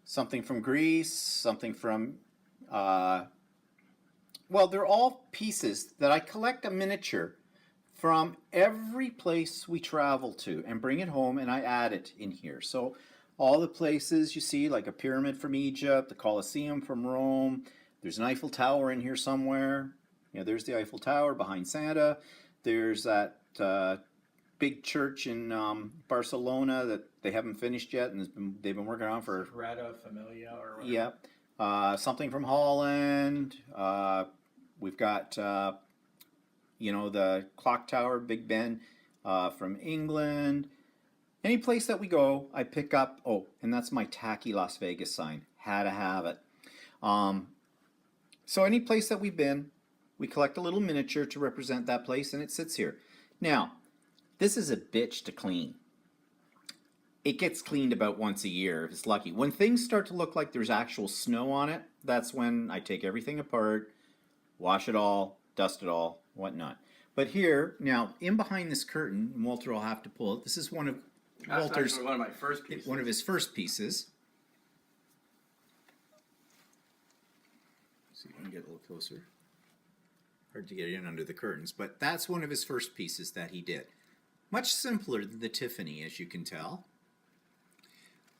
something from Greece, something from... well, they're all pieces that I collect a miniature from every place we travel to and bring it home, and I add it in here. So all the places you see, like a pyramid from Egypt, the Colosseum from Rome. There's an Eiffel Tower in here somewhere. Yeah, there's the Eiffel Tower behind Santa. There's that big church in Barcelona that they haven't finished yet, and they've been working on for...
Rada Familia or whatever.
Yeah. Something from Holland. We've got, the clock tower, Big Ben, from England. Any place that we go, I pick up, and that's my tacky Las Vegas sign. Had to have it. So any place that we've been, we collect a little miniature to represent that place, and it sits here. Now, this is a bitch to clean. It gets cleaned about once a year if it's lucky. When things start to look like there's actual snow on it, that's when I take everything apart, wash it all, dust it all, whatnot. But here, now, in behind this curtain, and Walter will have to pull it, this is one of Walter's,
actually one of my first pieces.
one of his first pieces. See if I can get a little closer. Hard to get in under the curtains, but that's one of his first pieces that he did. Much simpler than the Tiffany, as you can tell.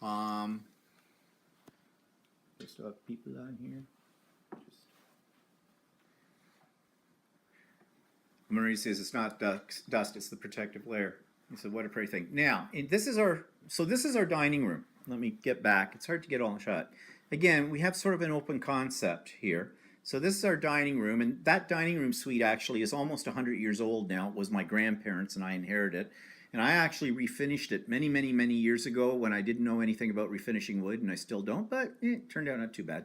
We still have people on here. Marie says it's not dust, it's the protective layer. He said, what a pretty thing. Now, this is our dining room. Let me get back. It's hard to get all in shot. Again, we have sort of an open concept here. So this is our dining room, and that dining room suite actually is almost 100 years old now. It was my grandparents, and I inherited it. And I actually refinished it many, many, many years ago when I didn't know anything about refinishing wood, and I still don't, but it turned out not too bad.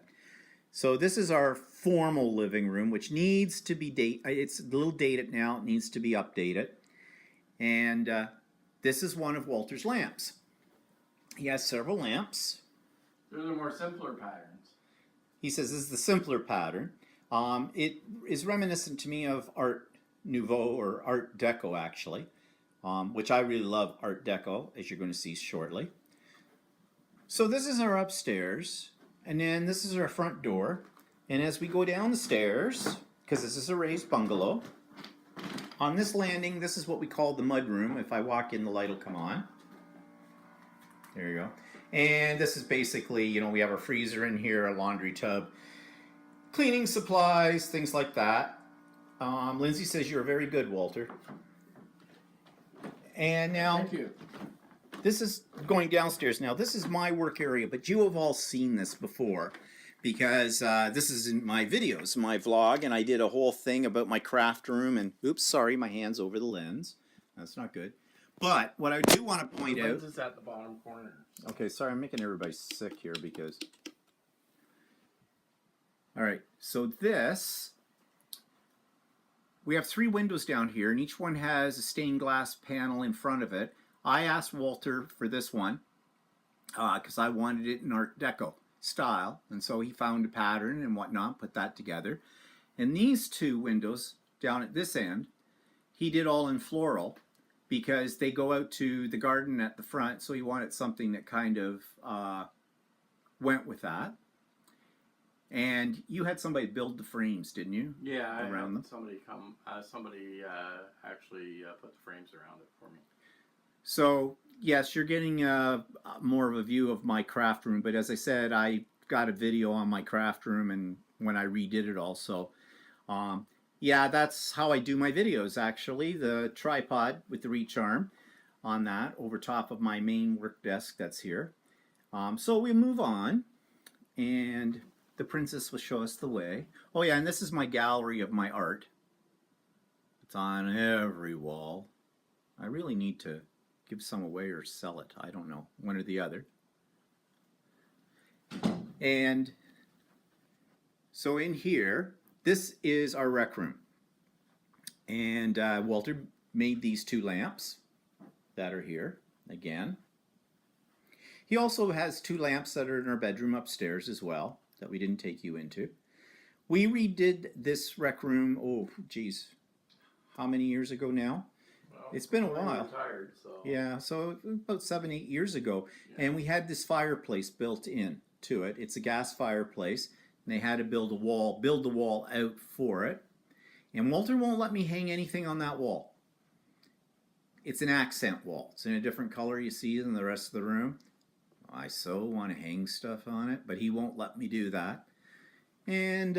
So this is our formal living room, which needs to be it's a little dated now. It needs to be updated. And this is one of Walter's lamps. He has several lamps.
They're the more simpler patterns.
He says this is the simpler pattern. It is reminiscent to me of Art Nouveau or Art Deco, actually, which I really love Art Deco, as you're going to see shortly. So this is our upstairs. And then this is our front door. And as we go down the stairs, because this is a raised bungalow, on this landing, this is what we call the mud room. If I walk in, the light will come on. There you go. And this is basically, you know, we have a freezer in here, a laundry tub, cleaning supplies, things like that. Lindsay says you're very good, Walter. And now,
Thank you.
this is going downstairs. Now, this is my work area, but you have all seen this before because this is in my videos, my vlog, and I did a whole thing about my craft room. And oops, sorry, my hand's over the lens. That's not good. But what I do want to point out...
This is at the bottom corner.
Okay, sorry, I'm making everybody sick here because... All right, so this... We have 3 windows down here, and each one has a stained glass panel in front of it. I asked Walter for this one because I wanted it in Art Deco style, and so he found a pattern and whatnot, put that together. And these 2 windows down at this end, he did all in floral because they go out to the garden at the front, so he wanted something that kind of went with that. And you had somebody build the frames, didn't you?
Yeah, I
around
had
them.
somebody come. Somebody actually put the frames around it for me.
So yes, you're getting more of a view of my craft room, but as I said, I got a video on my craft room and when I redid it also. Yeah, that's how I do my videos actually. The tripod with the reach arm on that over top of my main work desk that's here. So we move on and the princess will show us the way. Oh yeah, and this is my gallery of my art. It's on every wall. I really need to give some away or sell it. I don't know, one or the other. And so in here, this is our rec room. And Walter made these 2 lamps that are here again. He also has 2 lamps that are in our bedroom upstairs as well that we didn't take you into. We redid this rec room, oh geez, how many years ago now?
Well,
It's been a
I'm
while.
retired, so.
Yeah, so about 7-8 years ago.
Yeah.
And we had this fireplace built in to it. It's a gas fireplace. And they had to build the wall out for it. And Walter won't let me hang anything on that wall. It's an accent wall. It's in a different color you see than the rest of the room. I so want to hang stuff on it, but he won't let me do that. And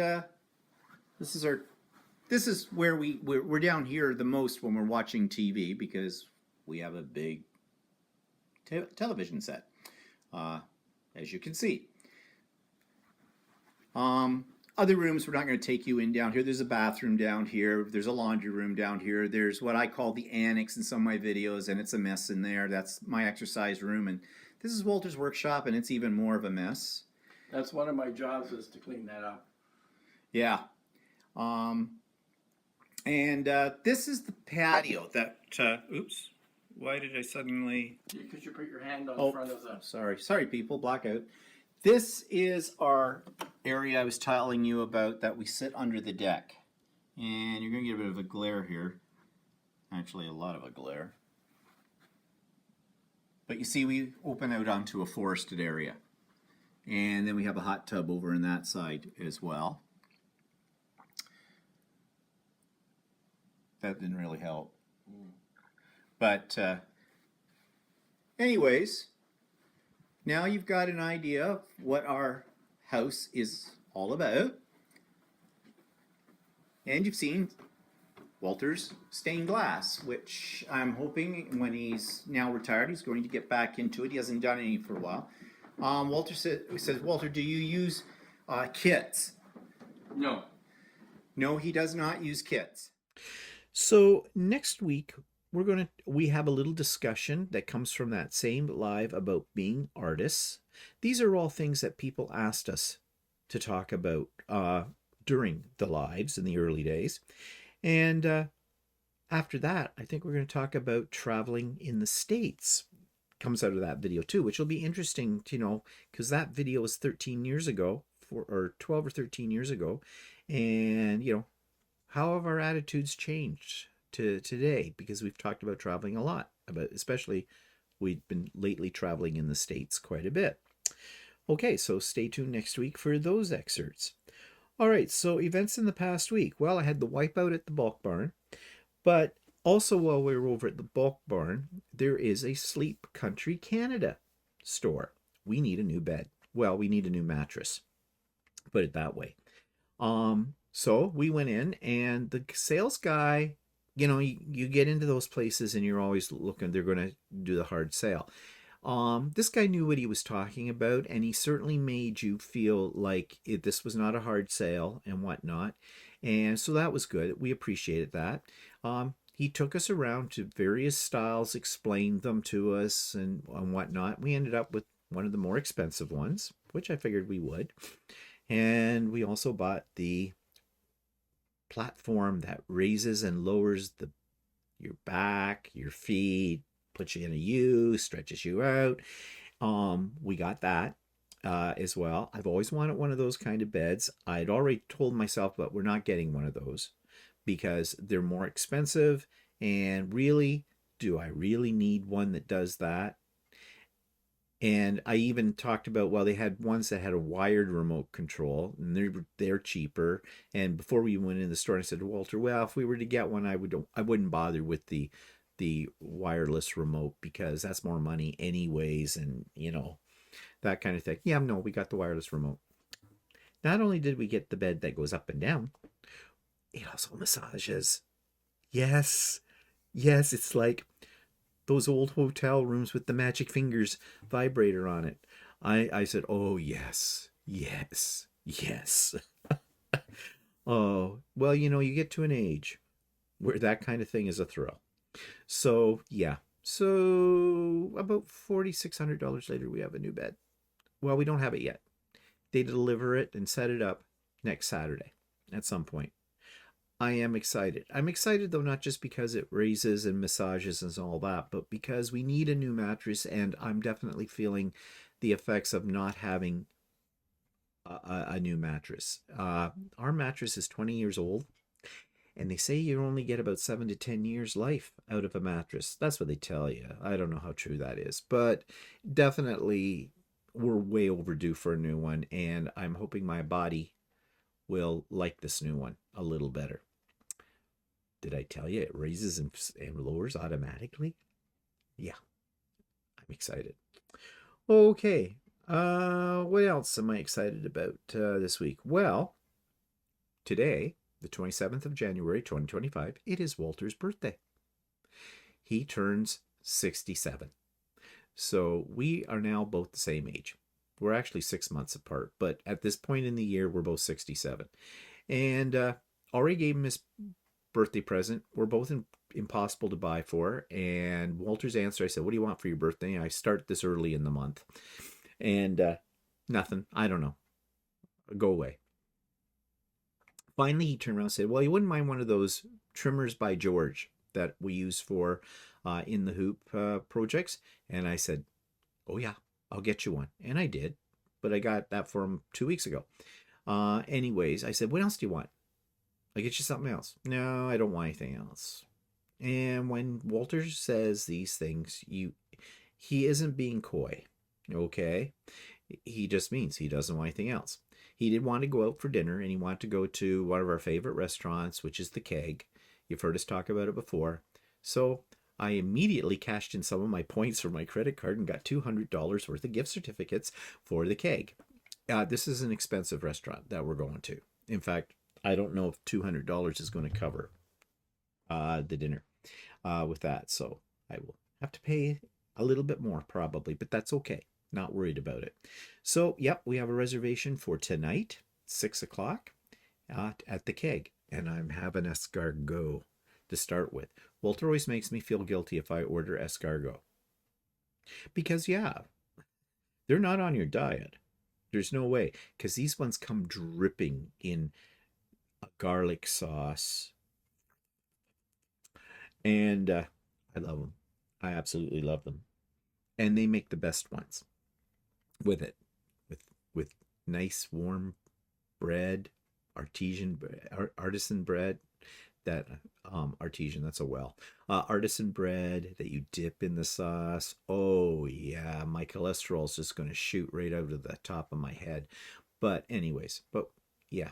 this is where we're down here the most when we're watching TV because we have a big television set, as you can see. Other rooms we're not going to take you in down here. There's a bathroom down here. There's a laundry room down here. There's what I call the annex in some of my videos, and it's a mess in there. That's my exercise room, and this is Walter's workshop, and it's even more of a mess.
That's one of my jobs is to clean that up.
Yeah. And this is the patio that, oops, why did I suddenly...
Because you put your hand on front of the...
Sorry people, blackout. This is our area I was telling you about that we sit under the deck. And you're going to get a bit of a glare here. Actually, a lot of a glare. But you see, we open out onto a forested area. And then we have a hot tub over on that side as well. That didn't really help. But anyways, now you've got an idea of what our house is all about. And you've seen Walter's stained glass, which I'm hoping when he's now retired, he's going to get back into it. He hasn't done any for a while. Walter says, Walter, do you use kits?
No.
No, he does not use kits. So next week we have a little discussion that comes from that same live about being artists. These are all things that people asked us to talk about during the lives in the early days. And after that, I think we're going to talk about traveling in the States. Comes out of that video too, which will be interesting to know, because that video was 13 years ago, or 12 or 13 years ago. And, how have our attitudes changed to today? Because we've talked about traveling a lot, especially we've been lately traveling in the States quite a bit. Okay, so stay tuned next week for those excerpts. All right, so events in the past week. Well, I had the wipeout at the bulk barn, but also while we were over at the bulk barn, there is a Sleep Country Canada store. We need a new bed. Well, we need a new mattress. Put it that way. So we went in, and the sales guy, you get into those places and you're always looking, they're going to do the hard sale. This guy knew what he was talking about, and he certainly made you feel like this was not a hard sale and whatnot. And so that was good. We appreciated that. He took us around to various styles, explained them to us and whatnot. We ended up with one of the more expensive ones, which I figured we would. And we also bought the platform that raises and lowers your back, your feet, puts you in a U, stretches you out. We got that as well. I've always wanted one of those kind of beds. I'd already told myself, but we're not getting one of those because they're more expensive. And really, do I really need one that does that? And I even talked about, well, they had ones that had a wired remote control, and they're cheaper. And before we went in the store, I said to Walter, well, if we were to get one, I wouldn't bother with the wireless remote because that's more money anyways, and that kind of thing. Yeah, no, we got the wireless remote. Not only did we get the bed that goes up and down, it also massages. Yes, it's like those old hotel rooms with the magic fingers vibrator on it. I said, oh, yes. Oh, well, you get to an age where that kind of thing is a thrill. So, yeah. So, about $4,600 later, we have a new bed. Well, we don't have it yet. They deliver it and set it up next Saturday at some point. I am excited. I'm excited, though, not just because it raises and massages and all that, but because we need a new mattress, and I'm definitely feeling the effects of not having a new mattress. Our mattress is 20 years old, and they say you only get about 7 to 10 years life out of a mattress. That's what they tell you. I don't know how true that is, but definitely we're way overdue for a new one, and I'm hoping my body will like this new one a little better. Did I tell you it raises and lowers automatically? Yeah, I'm excited. Okay, what else am I excited about this week? Well, today, the 27th of January, 2025, it is Walter's birthday. He turns 67. So we are now both the same age. We're actually 6 months apart, but at this point in the year, we're both 67. And already gave him his birthday present. We're both impossible to buy for. And Walter's answer, I said, what do you want for your birthday? And I start this early in the month. And nothing. I don't know. Go away. Finally, he turned around and said, well, you wouldn't mind one of those trimmers by George that we use for in the hoop projects? And I said, oh, yeah, I'll get you one. And I did. But I got that for him 2 weeks ago. Anyways, I said, what else do you want? I'll get you something else. No, I don't want anything else. And when Walter says these things, he isn't being coy. Okay? He just means he doesn't want anything else. He did want to go out for dinner, and he wanted to go to one of our favorite restaurants, which is the Keg. You've heard us talk about it before. So I immediately cashed in some of my points from my credit card and got $200 worth of gift certificates for the Keg. This is an expensive restaurant that we're going to. In fact, I don't know if $200 is going to cover the dinner with that. So I will have to pay a little bit more probably, but that's okay. Not worried about it. So, yep, we have a reservation for tonight, 6 o'clock at the Keg. And I'm having escargot to start with. Walter always makes me feel guilty if I order escargot. Because, yeah, they're not on your diet. There's no way. Because these ones come dripping in a garlic sauce. And I love them. I absolutely love them. And they make the best ones with it. With nice warm bread, artisan bread. That artisan, that's a well. Artisan bread that you dip in the sauce. Oh yeah, my cholesterol's just going to shoot right out of the top of my head. But anyways, yeah,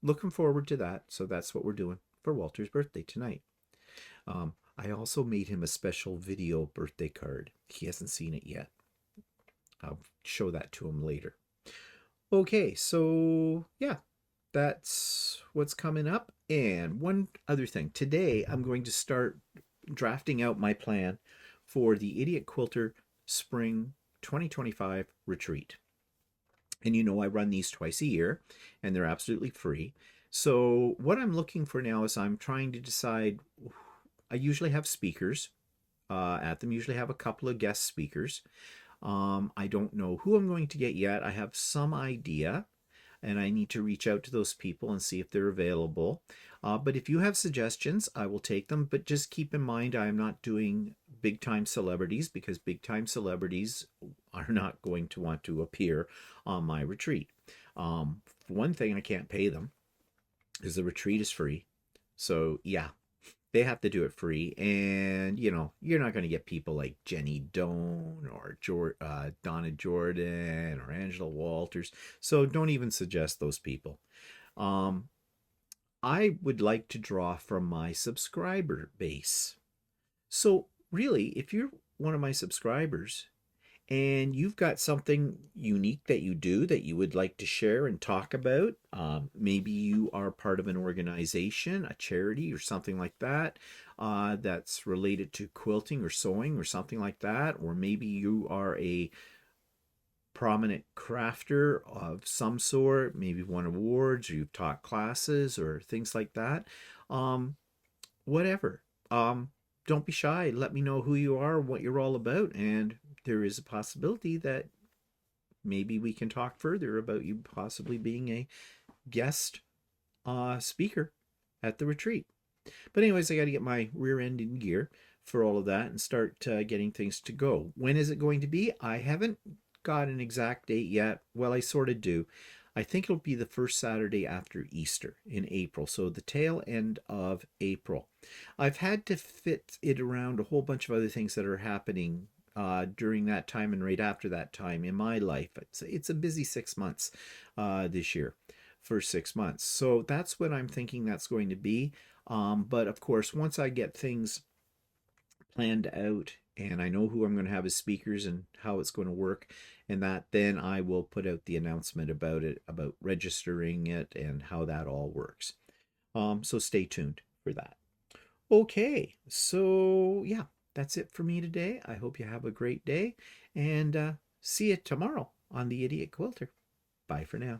looking forward to that. So that's what we're doing for Walter's birthday tonight. I also made him a special video birthday card. He hasn't seen it yet. I'll show that to him later. Okay, so yeah, that's what's coming up. And one other thing. Today, I'm going to start drafting out my plan for the Idiot Quilter Spring 2025 retreat. And you know, I run these twice a year, and they're absolutely free. So what I'm looking for now is I'm trying to decide. I usually have speakers at them, usually have a couple of guest speakers. I don't know who I'm going to get yet. I have some idea, and I need to reach out to those people and see if they're available. But if you have suggestions, I will take them. But just keep in mind, I'm not doing big-time celebrities because big-time celebrities are not going to want to appear on my retreat. For one thing, I can't pay them because the retreat is free. So, yeah, they have to do it free. And, you know, you're not going to get people like Jenny Doan or Donna Jordan or Angela Walters. So don't even suggest those people. I would like to draw from my subscriber base. So really, if you're one of my subscribers and you've got something unique that you do that you would like to share and talk about, maybe you are part of an organization, a charity or something like that, that's related to quilting or sewing or something like that, or maybe you are a prominent crafter of some sort, maybe won awards or you've taught classes or things like that, whatever. Don't be shy. Let me know who you are, what you're all about, and there is a possibility that maybe we can talk further about you possibly being a guest speaker at the retreat. But anyways, I got to get my rear end in gear for all of that and start getting things to go. When is it going to be? I haven't got an exact date yet. Well, I sort of do. I think it'll be the first Saturday after Easter in April, so the tail end of April. I've had to fit it around a whole bunch of other things that are happening during that time and right after that time in my life. It's a busy 6 months this year, for 6 months. So that's what I'm thinking that's going to be. But of course, once I get things planned out and I know who I'm going to have as speakers and how it's going to work and that, then I will put out the announcement about it, about registering it and how that all works. So stay tuned for that. Okay, so yeah, that's it for me today. I hope you have a great day and see you tomorrow on The Idiot Quilter. Bye for now.